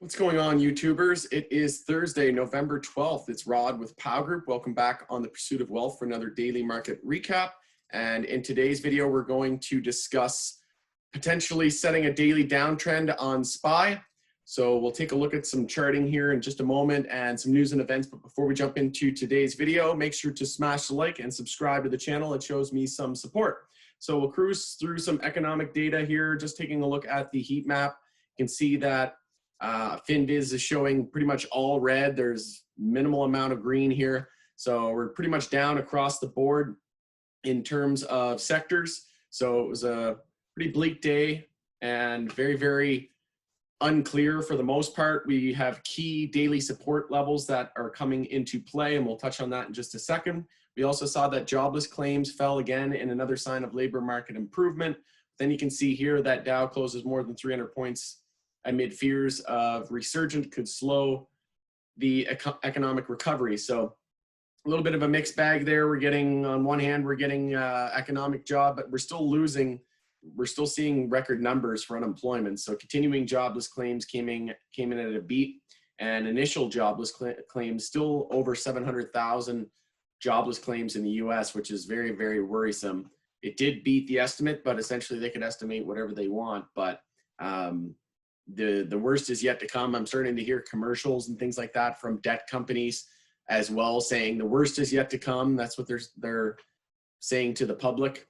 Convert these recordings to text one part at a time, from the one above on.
What's going on, YouTubers? It is Thursday, November 12th. It's Rod with Powell Group. Welcome back on the Pursuit of Wealth for another daily market recap. And in today's video, we're going to discuss potentially setting a daily downtrend on SPY. So we'll take a look at some charting here in just a moment and some news and events. But before we jump into today's video, make sure to smash the like and subscribe to the channel. It shows me some support. So we'll cruise through some economic data here, just taking a look at the heat map. You can see that FinViz is showing pretty much all red. There's minimal amount of green here. So we're pretty much down across the board in terms of sectors. So it was a pretty bleak day and very, very unclear for the most part. We have key daily support levels that are coming into play, and we'll touch on that in just a second. We also saw that jobless claims fell again in another sign of labor market improvement. Then you can see here that Dow closes more than 300 points amid fears of resurgent could slow the economic recovery. So a little bit of a mixed bag there. We're getting, on one hand, we're getting economic job, but we're still losing. We're still seeing record numbers for unemployment. So continuing jobless claims came in at a beat, and initial jobless claims still over 700,000 jobless claims in the US, which is very, very worrisome. It did beat the estimate, but essentially they could estimate whatever they want. But the worst is yet to come. I'm starting to hear commercials and things like that from debt companies as well, saying the worst is yet to come. That's what they're saying to the public,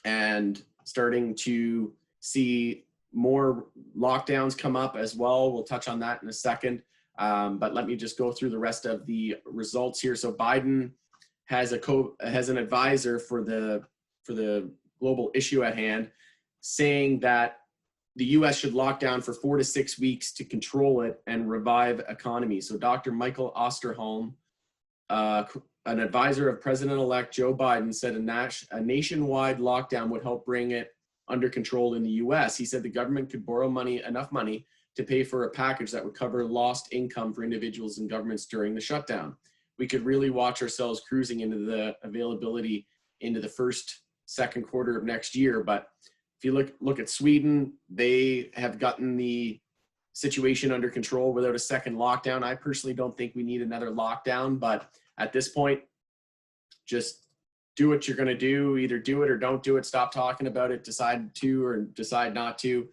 and starting to see more lockdowns come up as well. We'll touch on that in a second. But let me just go through the rest of the results here. So Biden has an advisor for the global issue at hand, saying that the U.S. should lock down for 4 to 6 weeks to control it and revive economy. So Dr. Michael Osterholm, an advisor of President-elect Joe Biden, said a nationwide lockdown would help bring it under control in the U.S. He said the government could borrow enough money to pay for a package that would cover lost income for individuals and governments during the shutdown. We could really watch ourselves cruising into the availability into the second quarter of next year. But if you look at Sweden, they have gotten the situation under control without a second lockdown. I personally don't think we need another lockdown, but at this point, just do what you're going to do. Either do it or don't do it. Stop talking about it. Decide to or decide not to,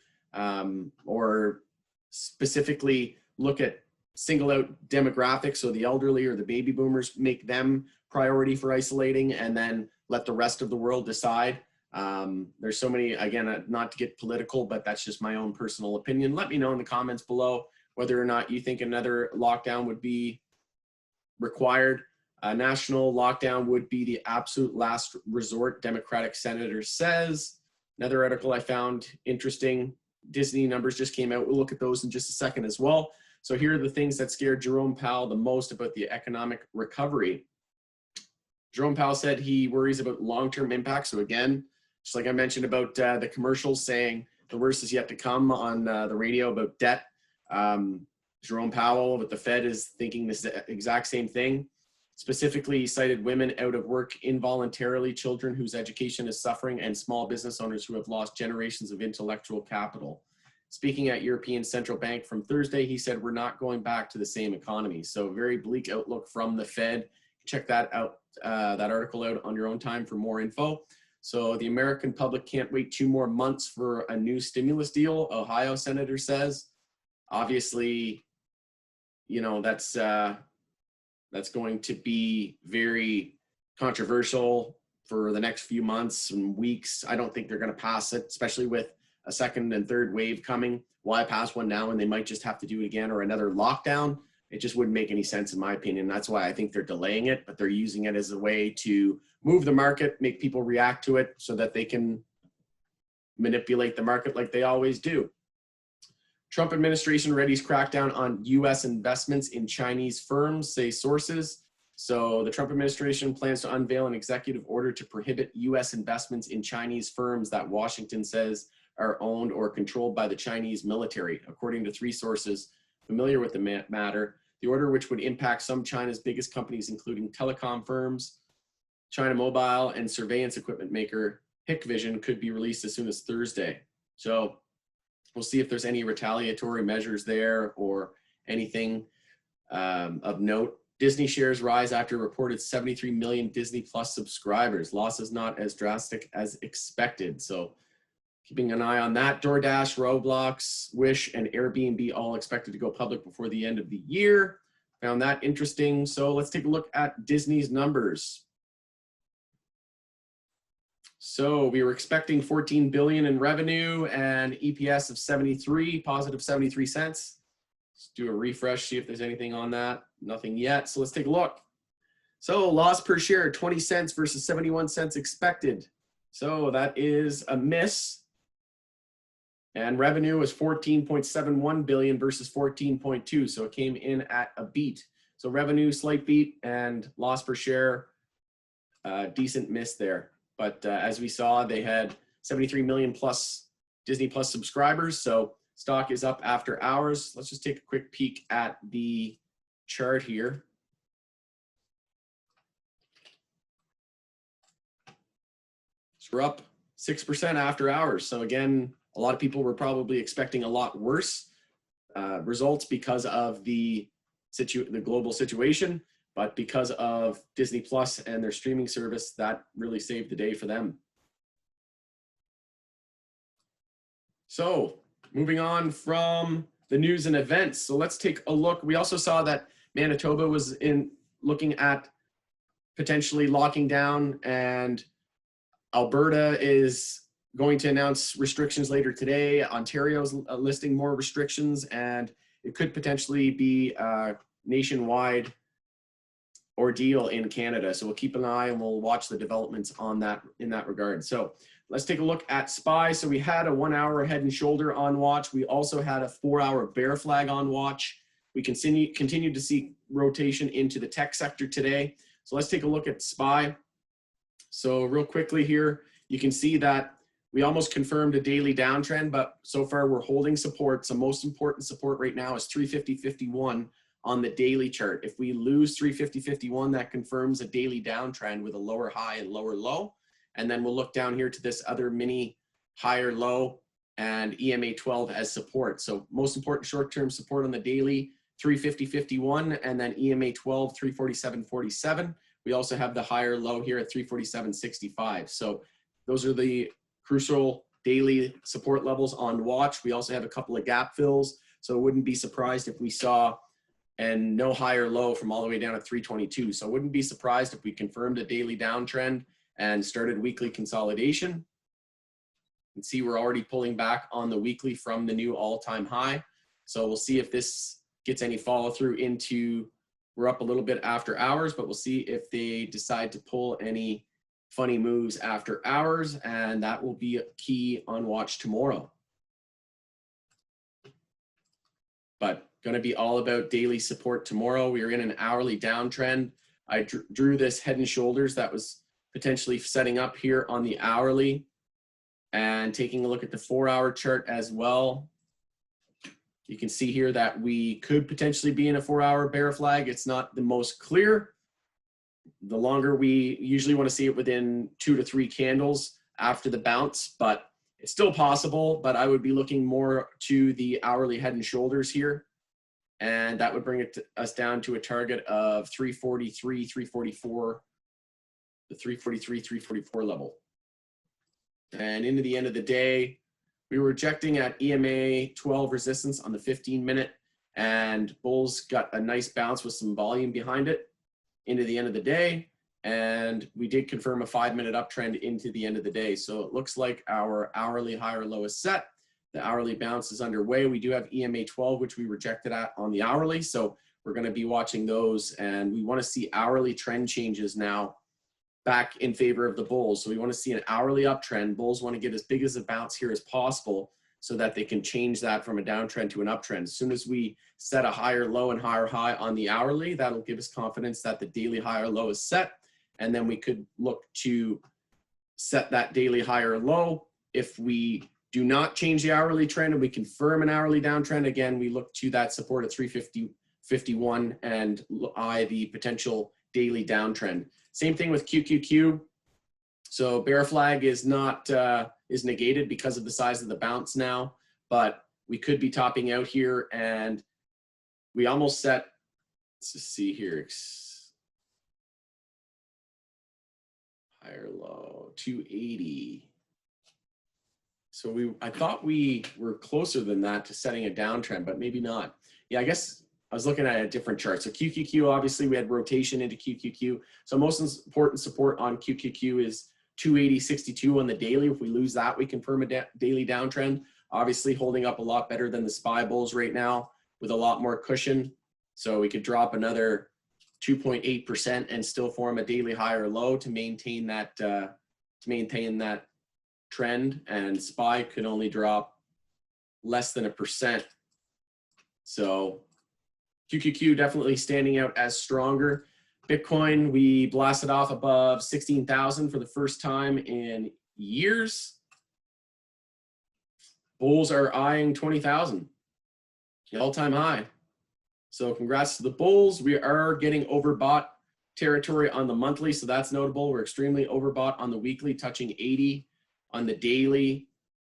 or specifically look at single out demographics. So the elderly or the baby boomers, make them priority for isolating, and then let the rest of the world decide. There's so many, again, not to get political, but that's just my own personal opinion. Let me know in the comments below whether or not you think another lockdown would be required. A national lockdown would be the absolute last resort, Democratic senator says. Another article I found interesting, Disney numbers just came out. We'll look at those in just a second as well. So here are the things that scared Jerome Powell the most about the economic recovery. Jerome Powell said he worries about long-term impacts. So again, just like I mentioned about the commercials saying the worst is yet to come on the radio about debt, Jerome Powell with the Fed is thinking this exact same thing. Specifically, he cited women out of work involuntarily, children whose education is suffering, and small business owners who have lost generations of intellectual capital. Speaking at European Central Bank from Thursday, he said, we're not going back to the same economy. So very bleak outlook from the Fed. Check that out, that article out on your own time for more info. So the American public can't wait 2 more months for a new stimulus deal, Ohio senator says. Obviously, you know, that's going to be very controversial for the next few months and weeks. I don't think they're going to pass it, especially with a second and third wave coming. Why pass one now and they might just have to do it again, or another lockdown? It just wouldn't make any sense in my opinion. That's why I think they're delaying it, but they're using it as a way to move the market, make people react to it so that they can manipulate the market like they always do. Trump administration readies crackdown on U.S. investments in Chinese firms, say sources. So the Trump administration plans to unveil an executive order to prohibit U.S. investments in Chinese firms that Washington says are owned or controlled by the Chinese military, according to 3 sources familiar with the matter. The order, which would impact some China's biggest companies, including telecom firms, China Mobile, and surveillance equipment maker Hikvision, could be released as soon as Thursday. So We'll see if there's any retaliatory measures there or anything of note. Disney shares rise after reported 73 million Disney Plus subscribers. Losses not as drastic as expected. So keeping an eye on that. DoorDash, Roblox, Wish, and Airbnb all expected to go public before the end of the year. Found that interesting. So let's take a look at Disney's numbers. So we were expecting 14 billion in revenue and EPS of 73, positive 73 cents. Let's do a refresh, see if there's anything on that. Nothing yet. So let's take a look. So loss per share, 20 cents versus 71 cents expected. So that is a miss. And revenue was 14.71 billion versus 14.2. So it came in at a beat. So revenue, slight beat, and loss per share, decent miss there. But as we saw, they had 73 million plus Disney Plus subscribers. So stock is up after hours. Let's just take a quick peek at the chart here. So we're up 6% after hours. So again, a lot of people were probably expecting a lot worse results because of the global situation. But because of Disney Plus and their streaming service, that really saved the day for them. So moving on from the news and events. So let's take a look. We also saw that Manitoba was looking at potentially locking down, and Alberta is going to announce restrictions later today. Ontario's listing more restrictions, and it could potentially be a nationwide ordeal in Canada. So we'll keep an eye and we'll watch the developments on that in that regard. So let's take a look at SPY. So we had a 1 hour head and shoulder on watch. We also had a 4 hour bear flag on watch. We continue to see rotation into the tech sector today. So let's take a look at SPY. So real quickly here, you can see that we almost confirmed a daily downtrend, but so far we're holding support. So most important support right now is 350.51 on the daily chart. If we lose 350.51, that confirms a daily downtrend with a lower high and lower low. And then we'll look down here to this other mini higher low and EMA 12 as support. So most important short-term support on the daily, 350.51, and then EMA 12, 347.47. We also have the higher low here at 347.65. So those are the crucial daily support levels on watch. We also have a couple of gap fills. So I wouldn't be surprised if we saw and no higher low from all the way down at 322. So I wouldn't be surprised if we confirmed a daily downtrend and started weekly consolidation. You can see we're already pulling back on the weekly from the new all-time high. So we'll see if this gets any follow through into, we're up a little bit after hours, but we'll see if they decide to pull any funny moves after hours, and that will be a key on watch tomorrow. But going to be all about daily support tomorrow. We are in an hourly downtrend. I drew this head and shoulders that was potentially setting up here on the hourly, and taking a look at the 4 hour chart as well. You can see here that we could potentially be in a 4 hour bear flag. It's not the most clear. The longer, we usually want to see it within 2 to 3 candles after the bounce, but it's still possible. But I would be looking more to the hourly head and shoulders here. And that would bring us down to a target of 343, 344, the 343, 344 level. And into the end of the day, we were rejecting at EMA 12 resistance on the 15-minute, and bulls got a nice bounce with some volume behind it into the end of the day. And we did confirm a 5-minute uptrend into the end of the day. So it looks like our hourly higher low is set. The hourly bounce is underway. We do have EMA 12, which we rejected at on the hourly. So we're going to be watching those, and we want to see hourly trend changes now back in favor of the bulls. So we want to see an hourly uptrend. Bulls want to get as big as a bounce here as possible so that they can change that from a downtrend to an uptrend. As soon as we set a higher low and higher high on the hourly, that'll give us confidence that the daily higher low is set. And then we could look to set that daily higher low. If we do not change the hourly trend and we confirm an hourly downtrend, again, we look to that support at 350.51 and eye the potential daily downtrend. Same thing with QQQ. So bear flag is not is negated because of the size of the bounce now, but we could be topping out here, and we almost set, let's just see here, higher low, 280. So I thought we were closer than that to setting a downtrend, but maybe not. Yeah, I guess I was looking at a different chart. So QQQ, obviously we had rotation into QQQ. So most important support on QQQ is 280.62 on the daily. If we lose that, we confirm a daily downtrend. Obviously holding up a lot better than the SPY bulls right now with a lot more cushion. So we could drop another 2.8% and still form a daily high or low to maintain that trend. And SPY could only drop less than 1%. So QQQ definitely standing out as stronger. Bitcoin, we blasted off above 16,000 for the first time in years. Bulls are eyeing 20,000, the all-time high. So congrats to the bulls. We are getting overbought territory on the monthly, so that's notable. We're extremely overbought on the weekly, touching 80 on the daily.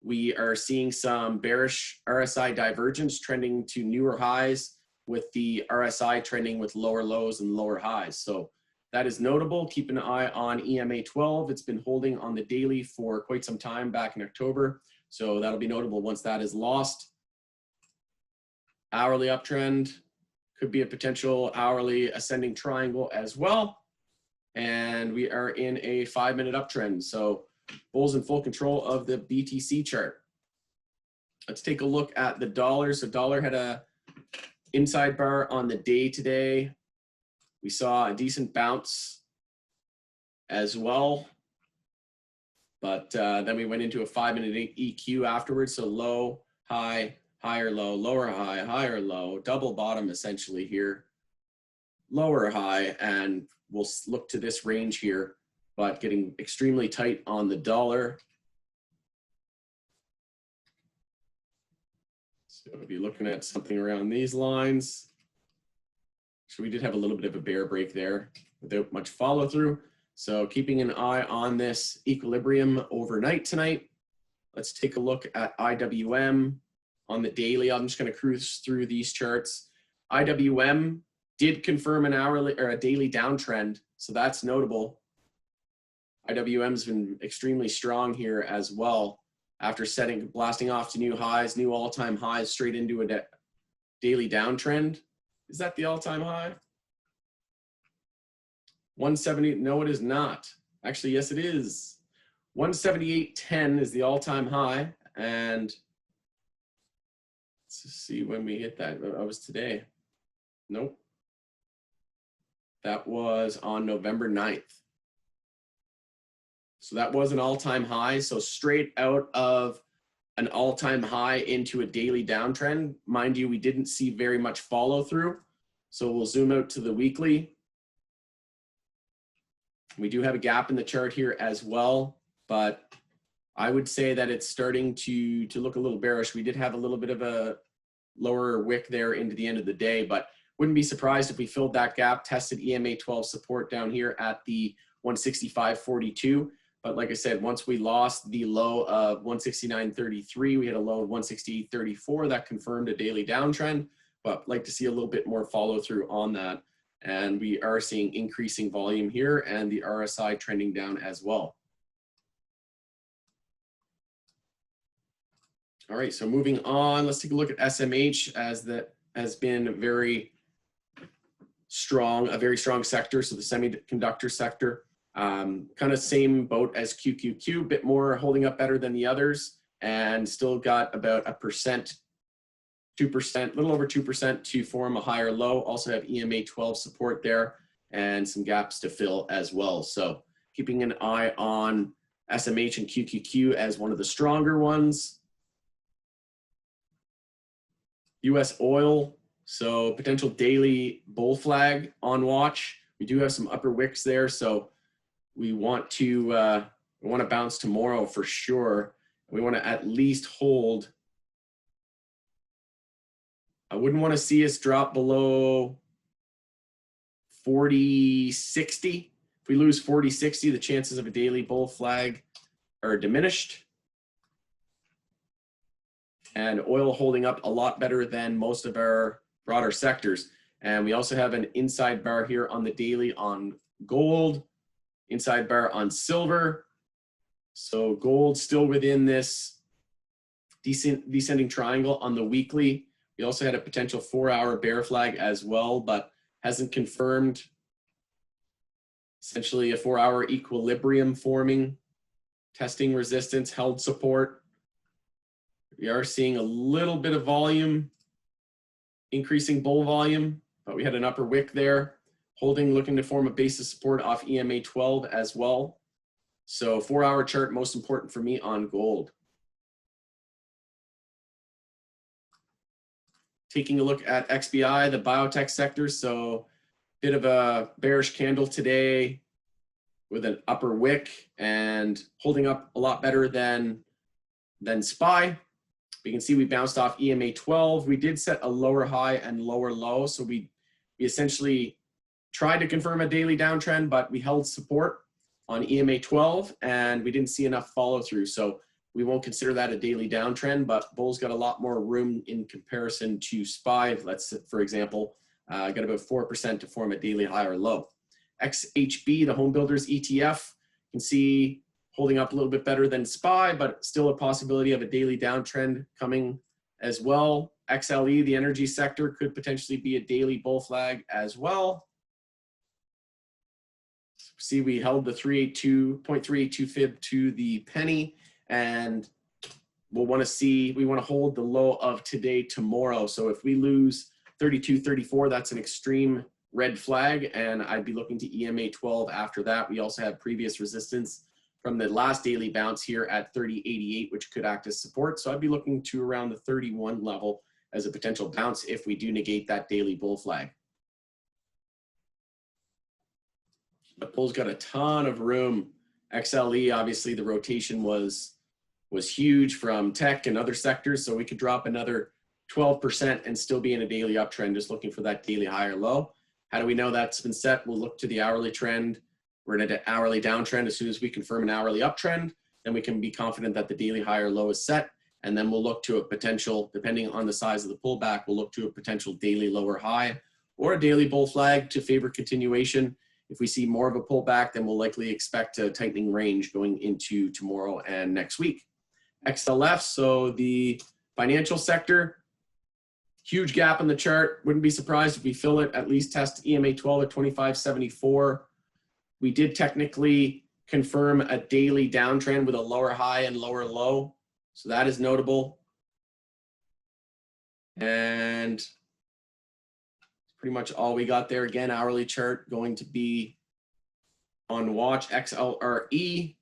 We are seeing some bearish RSI divergence trending to newer highs, with the RSI trending with lower lows and lower highs. So that is notable. Keep an eye on EMA 12. It's been holding on the daily for quite some time back in October. So that'll be notable once that is lost. Hourly uptrend could be a potential hourly ascending triangle as well. And we are in a 5-minute uptrend. So bulls in full control of the BTC chart. Let's take a look at the dollar. So dollar had a inside bar on the day today. We saw a decent bounce as well, but then we went into a 5-minute EQ afterwards. So low, high, higher, low, lower, high, higher, low, double bottom essentially here, lower high, and we'll look to this range here, but getting extremely tight on the dollar. So we'll be looking at something around these lines. So we did have a little bit of a bear break there without much follow through. So keeping an eye on this equilibrium overnight tonight. Let's take a look at IWM on the daily. I'm just going to cruise through these charts. IWM did confirm an hourly or a daily downtrend, so that's notable. IWM's been extremely strong here as well, after blasting off to new highs, new all-time highs, straight into a daily downtrend. Is that the all-time high? 170, no it is not. Actually, yes it is. 178.10 is the all-time high, and let's just see when we hit that. That was today. Nope. That was on November 9th. So that was an all-time high. So straight out of an all-time high into a daily downtrend. Mind you, we didn't see very much follow through. So we'll zoom out to the weekly. We do have a gap in the chart here as well, but I would say that it's starting to look a little bearish. We did have a little bit of a lower wick there into the end of the day, but wouldn't be surprised if we filled that gap, tested EMA 12 support down here at the 165.42. But like I said, once we lost the low of 169.33, we had a low of 168.34. That confirmed a daily downtrend, but like to see a little bit more follow through on that. And we are seeing increasing volume here and the RSI trending down as well. All right, so moving on, let's take a look at SMH, as that has been very strong, a very strong sector. So the semiconductor sector. Kind of same boat as QQQ, a bit more holding up better than the others, and still got about 1%, 2%, a little over 2% to form a higher low. Also have EMA 12 support there and some gaps to fill as well. So keeping an eye on SMH and QQQ as one of the stronger ones. US oil, so potential daily bull flag on watch. We do have some upper wicks there, so we want to bounce tomorrow for sure. We want to at least hold. I wouldn't want to see us drop below 40.60. If we lose 40.60, the chances of a daily bull flag are diminished. and oil holding up a lot better than most of our broader sectors. And we also have an inside bar here on the daily on gold, inside bar on silver. So gold still within this descending triangle on the weekly. We also had a potential 4-hour bear flag as well, but hasn't confirmed. Essentially a 4-hour equilibrium forming, testing resistance, held support. We are seeing a little bit of volume, increasing bull volume, but we had an upper wick there, holding, looking to form a base of support off EMA 12 as well. So 4-hour chart, most important for me on gold. Taking a look at XBI, the biotech sector. So bit of a bearish candle today with an upper wick and holding up a lot better than SPY. We can see we bounced off EMA 12. We did set a lower high and lower low. So we essentially tried to confirm a daily downtrend, but we held support on EMA 12 and we didn't see enough follow through. So we won't consider that a daily downtrend, but bull's got a lot more room in comparison to SPY. Let's, for example, got about 4% to form a daily high or low. XHB, the home builders ETF, you can see holding up a little bit better than SPY, but still a possibility of a daily downtrend coming as well. XLE, the energy sector, could potentially be a daily bull flag as well. See, we held the 0.382 fib to the penny, and we'll want to see, we want to hold the low of today tomorrow. So if we lose 32.34, that's an extreme red flag, and I'd be looking to EMA 12 after that. We also have previous resistance from the last daily bounce here at 30.88, which could act as support. So I'd be looking to around the 31 level as a potential bounce if we do negate that daily bull flag. The bull's got a ton of room. XLE, obviously the rotation was huge from tech and other sectors, so we could drop another 12% and still be in a daily uptrend, just looking for that daily high or low. How do we know that's been set? We'll look to the hourly trend. We're in an hourly downtrend. As soon as we confirm an hourly uptrend, then we can be confident that the daily high or low is set. And then we'll look to a potential, depending on the size of the pullback, we'll look to a potential daily lower high or a daily bull flag to favor continuation. If we see more of a pullback, then we'll likely expect a tightening range going into tomorrow and next week. XLF, so the financial sector, huge gap in the chart. Wouldn't be surprised if we fill it, at least test EMA 12 at 25.74. We did technically confirm a daily downtrend with a lower high and lower low. So that is notable. And pretty much all we got there. Again, hourly chart going to be on watch. XLRE,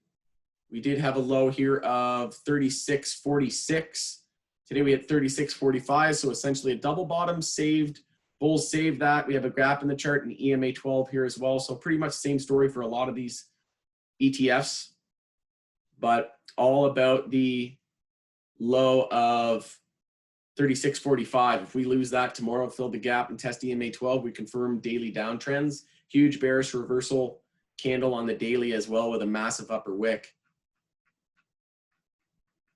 we did have a low here of 36.46. Today we had 36.45, so essentially a double bottom saved. Bulls saved that. We have a gap in the chart in EMA 12 here as well. So pretty much same story for a lot of these ETFs, but all about the low of 36.45. If we lose that tomorrow, fill the gap and test EMA 12, we confirm daily downtrends. Huge bearish reversal candle on the daily as well with a massive upper wick.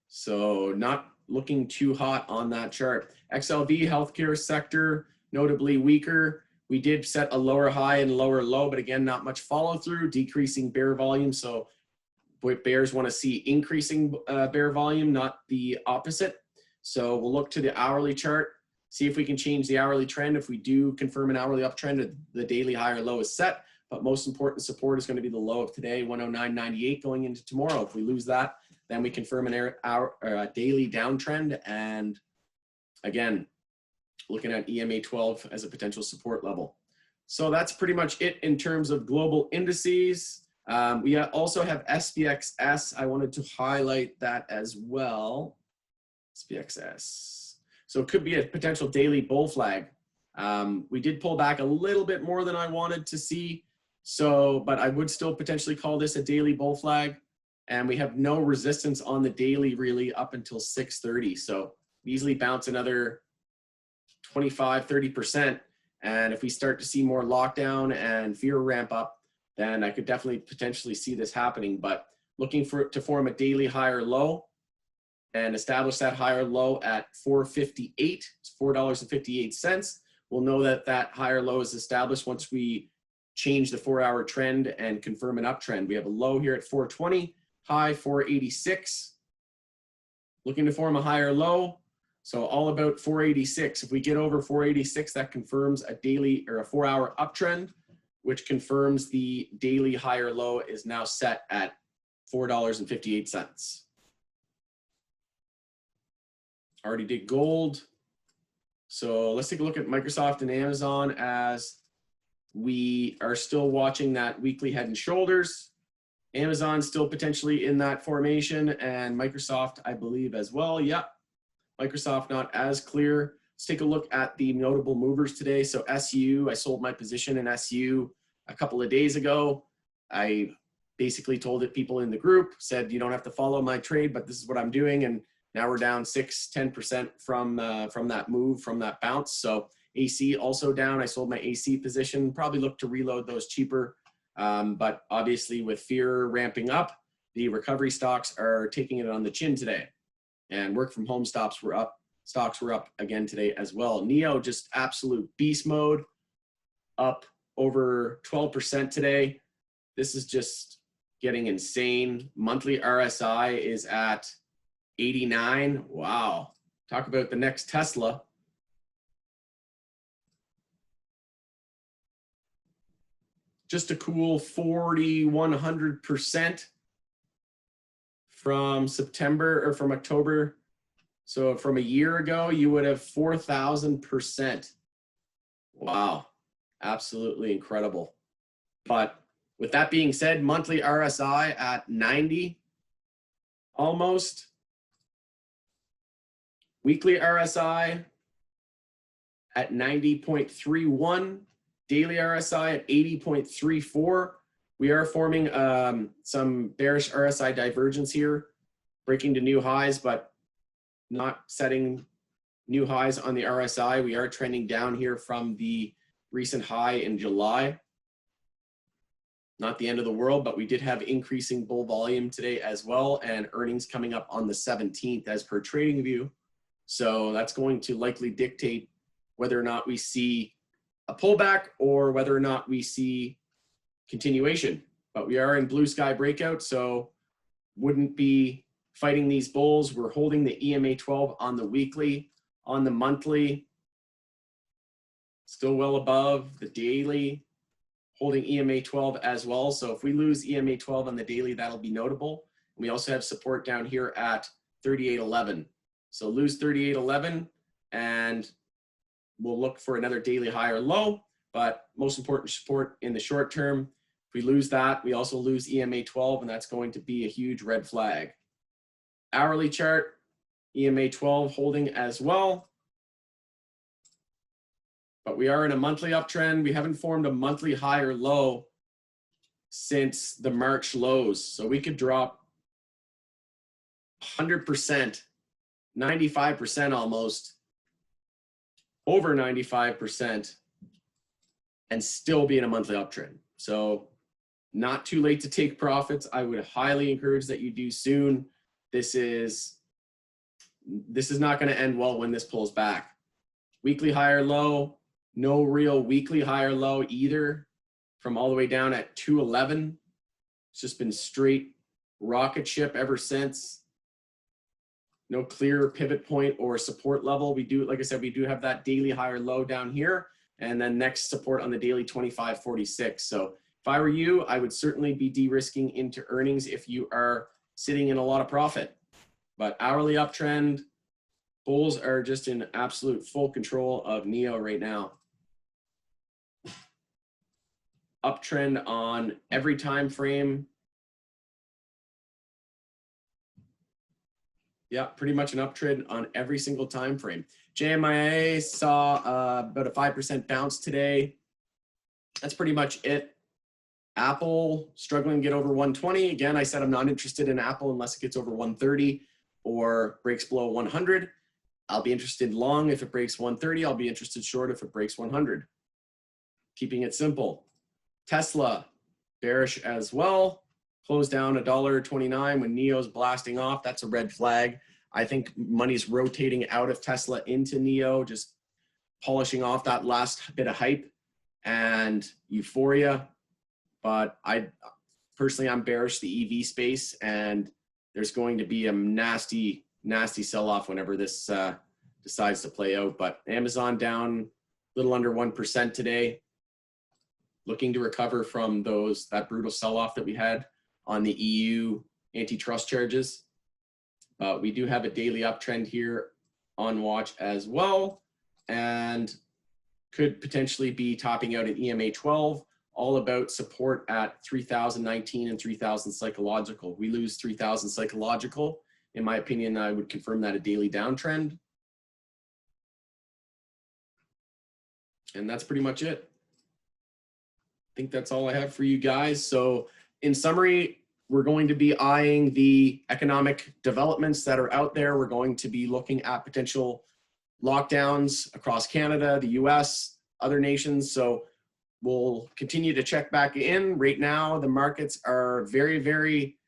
So not looking too hot on that chart. XLV, healthcare sector, notably weaker. We did set a lower high and lower low, but again, not much follow through, decreasing bear volume. So bears want to see increasing bear volume, not the opposite. So we'll look to the hourly chart, see if we can change the hourly trend. If we do confirm an hourly uptrend, the daily high or low is set. But most important support is going to be the low of today, 109.98 going into tomorrow. If we lose that, then we confirm a daily downtrend. And again, looking at EMA 12 as a potential support level. So that's pretty much it in terms of global indices. We also have SPXS. I wanted to highlight that as well. SPXS. So it could be a potential daily bull flag. We did pull back a little bit more than I wanted to see. So, but I would still potentially call this a daily bull flag. And we have no resistance on the daily really up until 6:30. So easily bounce another 25, 30%. And if we start to see more lockdown and fear ramp up, then I could definitely potentially see this happening. But looking for it to form a daily high or low and established that higher low at 458. It's $4.58. We'll know that that higher low is established once we change the 4-hour trend and confirm an uptrend. We have a low here at 420, high 486. Looking to form a higher low. So all about 486. If we get over 486, that confirms a daily or a 4-hour uptrend, which confirms the daily higher low is now set at $4.58. Already did gold. So let's take a look at Microsoft and Amazon as we are still watching that weekly head and shoulders. Amazon still potentially in that formation, and Microsoft, I believe, as well. Yep. Microsoft not as clear. Let's take a look at the notable movers today. So SU, I sold my position in SU a couple of days ago. I basically told it people in the group, said you don't have to follow my trade, but this is what I'm doing. And now we're down 6-10% from that move, from that bounce. So AC also down. I sold my AC position. Probably look to reload those cheaper. But obviously with fear ramping up, the recovery stocks are taking it on the chin today. And work from home stocks were up again today as well. NEO just absolute beast mode, up over 12% today. This is just getting insane. Monthly RSI is at 89. Wow. Talk about the next Tesla. Just a cool 4,100% from September or from October. So from a year ago, you would have 4,000%. Wow. Absolutely incredible. But with that being said, monthly RSI at 90 almost. Weekly RSI at 90.31. Daily RSI at 80.34. We are forming some bearish RSI divergence here, breaking to new highs, but not setting new highs on the RSI. We are trending down here from the recent high in July. Not the end of the world, but we did have increasing bull volume today as well, and earnings coming up on the 17th as per TradingView. So that's going to likely dictate whether or not we see a pullback or whether or not we see continuation. But we are in blue sky breakout, so wouldn't be fighting these bulls. We're holding the EMA 12 on the weekly. On the monthly, still well above the daily, holding EMA 12 as well. So if we lose EMA 12 on the daily, that'll be notable. We also have support down here at 38.11. So lose 38.11 and we'll look for another daily high or low, but most important support in the short term. If we lose that, we also lose EMA 12, and that's going to be a huge red flag. Hourly chart, EMA 12 holding as well. But we are in a monthly uptrend. We haven't formed a monthly high or low since the March lows. So we could drop 100%, 95% almost, over 95%, and still be in a monthly uptrend. So not too late to take profits. I would highly encourage that you do soon. This is not going to end well when this pulls back. Weekly high or low, no real weekly high or low either, from all the way down at 211. It's just been straight rocket ship ever since. No clear pivot point or support level. We do, like I said, we do have that daily high or low down here, and then next support on the daily 25.46. So if I were you, I would certainly be de-risking into earnings if you are sitting in a lot of profit. But hourly uptrend, bulls are just in absolute full control of NEO right now. Uptrend on every time frame. Yeah, pretty much an uptrend on every single time frame. JMIA saw about a 5% bounce today. That's pretty much it. Apple struggling to get over 120. Again, I said I'm not interested in Apple unless it gets over 130 or breaks below 100. I'll be interested long if it breaks 130. I'll be interested short if it breaks 100. Keeping it simple. Tesla, bearish as well. Closed down $1.29 when NEO's blasting off. That's a red flag. I think money's rotating out of Tesla into NEO, just polishing off that last bit of hype and euphoria. But I'm bearish the EV space, and there's going to be a nasty sell-off whenever this decides to play out. But Amazon down a little under 1% today, looking to recover from that brutal sell-off that we had on the EU antitrust charges. But we do have a daily uptrend here on watch as well, and could potentially be topping out at EMA 12, all about support at 3,019 and 3,000 psychological. We lose 3,000 psychological. In my opinion, I would confirm that a daily downtrend. And that's pretty much it. I think that's all I have for you guys. So in summary, we're going to be eyeing the economic developments that are out there. We're going to be looking at potential lockdowns across Canada, the US, other nations. So we'll continue to check back in. Right now, the markets are very, very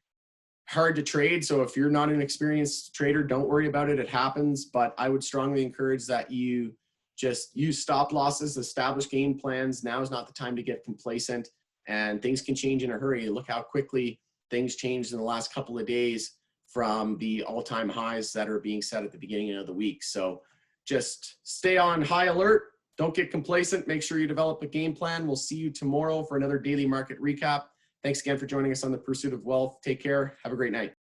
hard to trade. So if you're not an experienced trader, don't worry about it. It happens. But I would strongly encourage that you just use stop losses, establish game plans. Now is not the time to get complacent, and things can change in a hurry. Look how quickly things changed in the last couple of days from the all-time highs that are being set at the beginning of the week. So just stay on high alert. Don't get complacent. Make sure you develop a game plan. We'll see you tomorrow for another daily market recap. Thanks again for joining us on the Pursuit of Wealth. Take care. Have a great night.